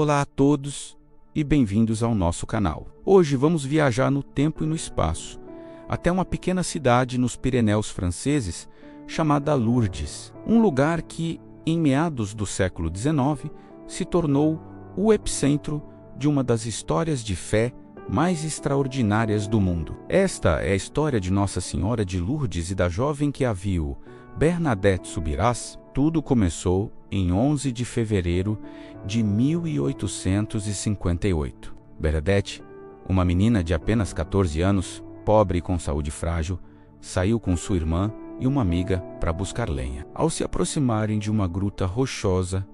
Olá a todos e bem-vindos ao nosso canal. Hoje vamos viajar no tempo e no espaço, até uma pequena cidade nos Pirineus franceses chamada Lourdes, um lugar que, em meados do século XIX, se tornou o epicentro de uma das histórias de fé mais extraordinárias do mundo. Esta é a história de Nossa Senhora de Lourdes e da jovem que a viu, Bernadette Soubirous. Tudo começou em 11 de fevereiro de 1858. Bernadette, uma menina de apenas 14 anos, pobre e com saúde frágil, saiu com sua irmã e uma amiga para buscar lenha. Ao se aproximarem de uma gruta rochosa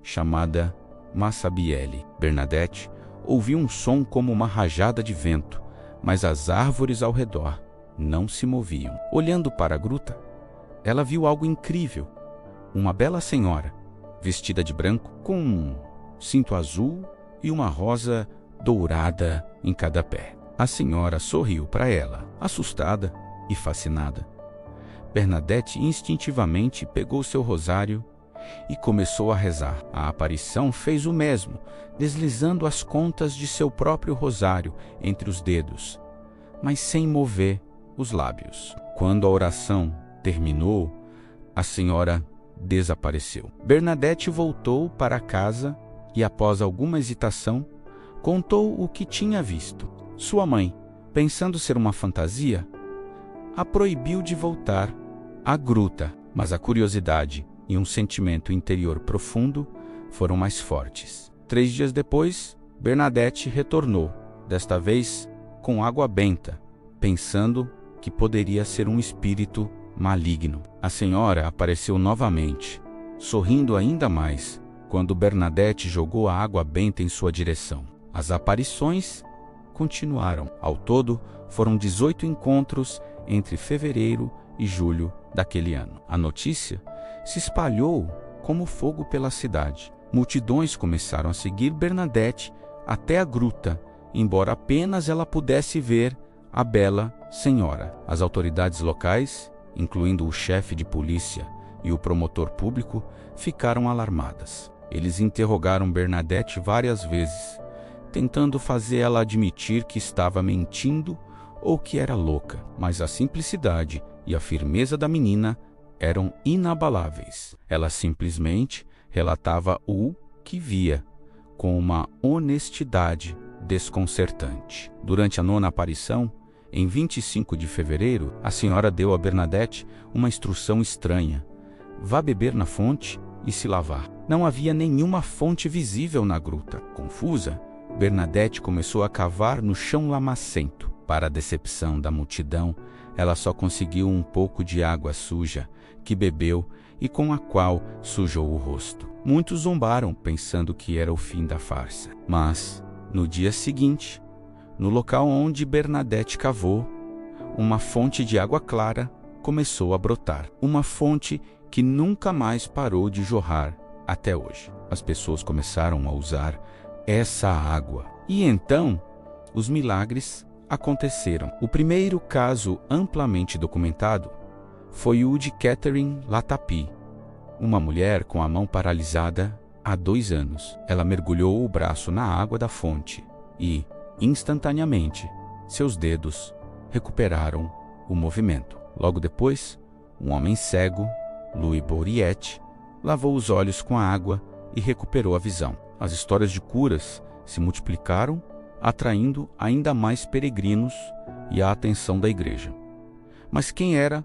chamada Massabielle, Bernadette ouviu um som como uma rajada de vento, mas as árvores ao redor não se moviam. Olhando para a gruta, ela viu algo incrível. Uma bela senhora, vestida de branco, com um cinto azul e uma rosa dourada em cada pé. A senhora sorriu para ela, assustada e fascinada. Bernadette instintivamente pegou seu rosário e começou a rezar. A aparição fez o mesmo, deslizando as contas de seu próprio rosário entre os dedos, mas sem mover os lábios. Quando a oração terminou, a senhora desapareceu. Bernadette voltou para casa e, após alguma hesitação, contou o que tinha visto. Sua mãe, pensando ser uma fantasia, a proibiu de voltar à gruta, mas a curiosidade e um sentimento interior profundo foram mais fortes. 3 dias depois, Bernadette retornou, desta vez com água benta, pensando que poderia ser um espírito maligno. A senhora apareceu novamente, sorrindo ainda mais, quando Bernadette jogou a água benta em sua direção. As aparições continuaram. Ao todo, foram 18 encontros entre fevereiro e julho daquele ano. A notícia se espalhou como fogo pela cidade. Multidões começaram a seguir Bernadette até a gruta, embora apenas ela pudesse ver a bela senhora. As autoridades locais, incluindo o chefe de polícia e o promotor público, ficaram alarmadas. Eles interrogaram Bernadette várias vezes, tentando fazer ela admitir que estava mentindo ou que era louca, mas a simplicidade e a firmeza da menina eram inabaláveis. Ela simplesmente relatava o que via, com uma honestidade desconcertante. Durante a 9ª aparição, em 25 de fevereiro, a senhora deu a Bernadette uma instrução estranha: vá beber na fonte e se lavar. Não havia nenhuma fonte visível na gruta. Confusa, Bernadette começou a cavar no chão lamacento. Para a decepção da multidão, ela só conseguiu um pouco de água suja, que bebeu e com a qual sujou o rosto. Muitos zombaram, pensando que era o fim da farsa. Mas, no dia seguinte, no local onde Bernadette cavou, uma fonte de água clara começou a brotar. Uma fonte que nunca mais parou de jorrar até hoje. As pessoas começaram a usar essa água. E então, os milagres aconteceram. O primeiro caso amplamente documentado foi o de Catherine Latapy, uma mulher com a mão paralisada há 2 anos. Ela mergulhou o braço na água da fonte e, instantaneamente, seus dedos recuperaram o movimento. Logo depois, um homem cego, Louis Bouriette, lavou os olhos com a água e recuperou a visão. As histórias de curas se multiplicaram, atraindo ainda mais peregrinos e a atenção da igreja. Mas quem era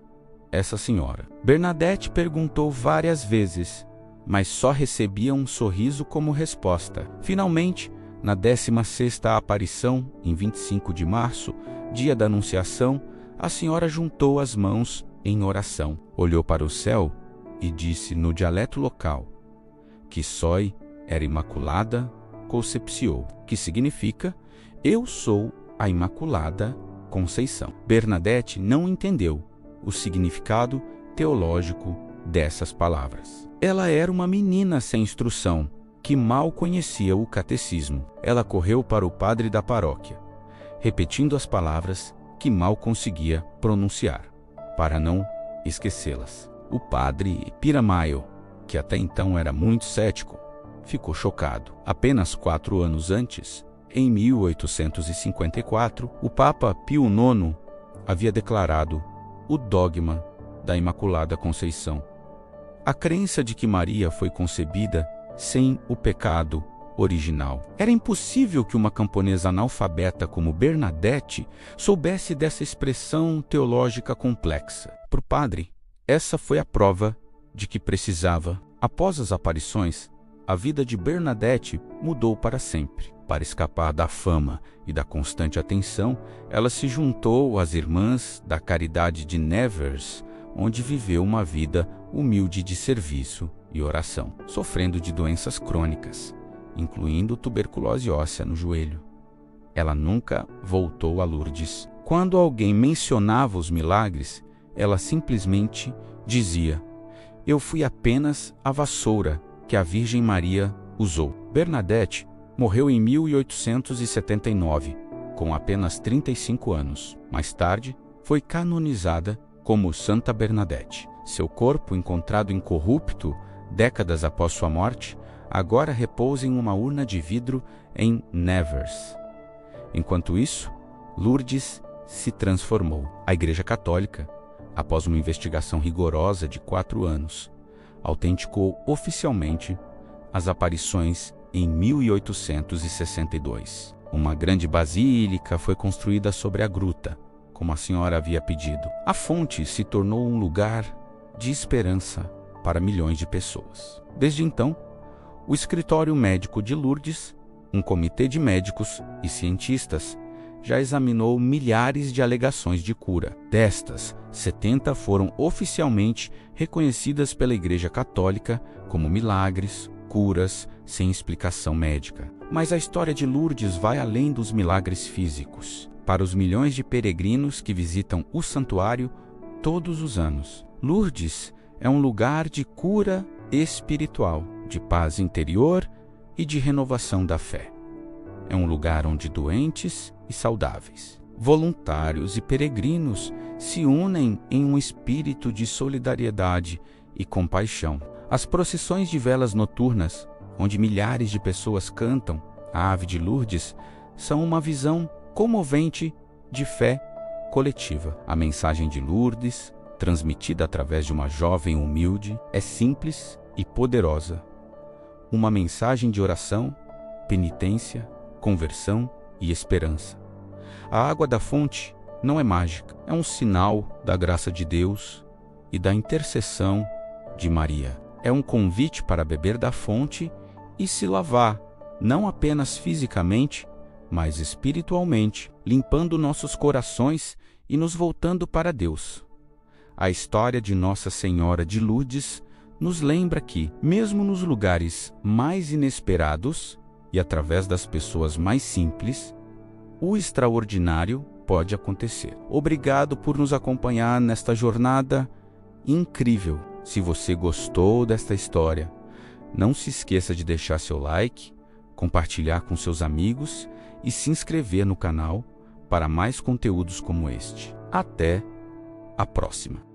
essa senhora? Bernadette perguntou várias vezes, mas só recebia um sorriso como resposta. Finalmente, na 16ª aparição, em 25 de março, dia da Anunciação, a senhora juntou as mãos em oração, olhou para o céu e disse no dialeto local que Soi era Imaculada Concepció, que significa Eu sou a Imaculada Conceição. Bernadette não entendeu o significado teológico dessas palavras. Ela era uma menina sem instrução, que mal conhecia o catecismo. Ela correu para o padre da paróquia, repetindo as palavras que mal conseguia pronunciar, para não esquecê-las. O padre Piramaio, que até então era muito cético, ficou chocado. Apenas 4 anos antes, em 1854, o Papa Pio IX havia declarado o dogma da Imaculada Conceição. A crença de que Maria foi concebida sem o pecado original. Era impossível que uma camponesa analfabeta como Bernadette soubesse dessa expressão teológica complexa. Para o padre, essa foi a prova de que precisava. Após as aparições, a vida de Bernadette mudou para sempre. Para escapar da fama e da constante atenção, ela se juntou às Irmãs da Caridade de Nevers, onde viveu uma vida humilde de serviço e oração, sofrendo de doenças crônicas, incluindo tuberculose óssea no joelho. Ela nunca voltou a Lourdes. Quando alguém mencionava os milagres, ela simplesmente dizia: "Eu fui apenas a vassoura que a Virgem Maria usou." Bernadette morreu em 1879, com apenas 35 anos. Mais tarde, foi canonizada como Santa Bernadette. Seu corpo, encontrado incorrupto décadas após sua morte, agora repousa em uma urna de vidro em Nevers. Enquanto isso, Lourdes se transformou. A Igreja Católica, após uma investigação rigorosa de 4 anos, autenticou oficialmente as aparições em 1862. Uma grande basílica foi construída sobre a gruta, como a senhora havia pedido. A fonte se tornou um lugar de esperança para milhões de pessoas. Desde então, o escritório médico de Lourdes, um comitê de médicos e cientistas, já examinou milhares de alegações de cura. Destas, 70 foram oficialmente reconhecidas pela Igreja Católica como milagres, curas sem explicação médica. Mas a história de Lourdes vai além dos milagres físicos. Para os milhões de peregrinos que visitam o santuário todos os anos, Lourdes é um lugar de cura espiritual, de paz interior e de renovação da fé. É um lugar onde doentes e saudáveis, voluntários e peregrinos se unem em um espírito de solidariedade e compaixão. As procissões de velas noturnas, onde milhares de pessoas cantam a Ave de Lourdes, são uma visão comovente de fé coletiva. A mensagem de Lourdes, transmitida através de uma jovem humilde, é simples e poderosa. Uma mensagem de oração, penitência, conversão e esperança. A água da fonte não é mágica, é um sinal da graça de Deus e da intercessão de Maria. É um convite para beber da fonte e se lavar, não apenas fisicamente, mas espiritualmente, limpando nossos corações e nos voltando para Deus. A história de Nossa Senhora de Lourdes nos lembra que, mesmo nos lugares mais inesperados e através das pessoas mais simples, o extraordinário pode acontecer. Obrigado por nos acompanhar nesta jornada incrível. Se você gostou desta história, não se esqueça de deixar seu like, compartilhar com seus amigos e se inscrever no canal para mais conteúdos como este. Até a próxima!